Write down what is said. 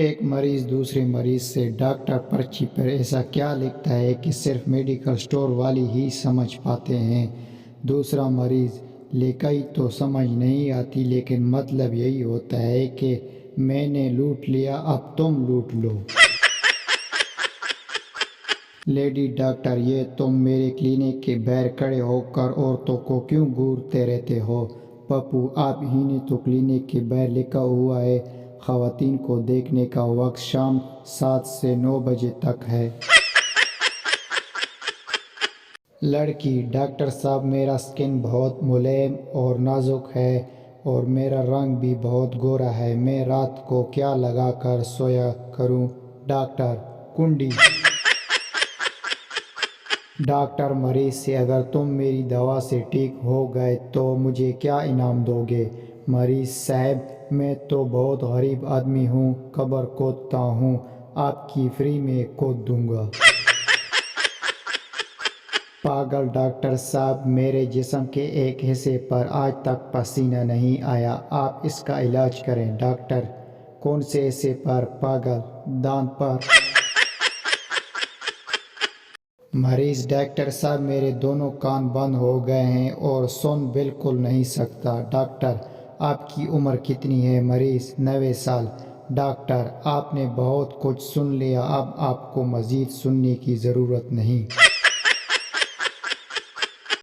ایک مریض دوسرے مریض سے ڈاکٹر پرچی پر ایسا کیا لکھتا ہے کہ صرف میڈیکل سٹور والی ہی سمجھ پاتے ہیں؟ دوسرا مریض: لکھائی تو سمجھ نہیں آتی لیکن مطلب یہی ہوتا ہے کہ میں نے لوٹ لیا، اب تم لوٹ لو۔ لیڈی ڈاکٹر: یہ تم میرے کلینک کے باہر کھڑے ہو کر عورتوں کو کیوں گھورتے رہتے ہو؟ پپو: آپ ہی نے تو کلینک کے باہر لکھا ہوا ہے خواتین کو دیکھنے کا وقت شام 7 سے 9 بجے تک ہے۔ لڑکی: ڈاکٹر صاحب میرا سکن بہت ملائم اور نازک ہے اور میرا رنگ بھی بہت گورا ہے، میں رات کو کیا لگا کر سویا کروں؟ ڈاکٹر: کنڈی۔ ڈاکٹر مریض سے: اگر تم میری دوا سے ٹھیک ہو گئے تو مجھے کیا انعام دو گے؟ مریض: صاحب میں تو بہت غریب آدمی ہوں، قبر کھودتا ہوں، آپ کی فری میں کھود دوں گا۔ پاگل: ڈاکٹر صاحب میرے جسم کے ایک حصے پر آج تک پسینہ نہیں آیا، آپ اس کا علاج کریں۔ ڈاکٹر: کون سے حصے پر؟ پاگل: دانت پر۔ مریض: ڈاکٹر صاحب میرے دونوں کان بند ہو گئے ہیں اور سن بالکل نہیں سکتا۔ ڈاکٹر: آپ کی عمر کتنی ہے؟ مریض: 90 سال۔ ڈاکٹر: آپ نے بہت کچھ سن لیا، اب آپ کو مزید سننے کی ضرورت نہیں۔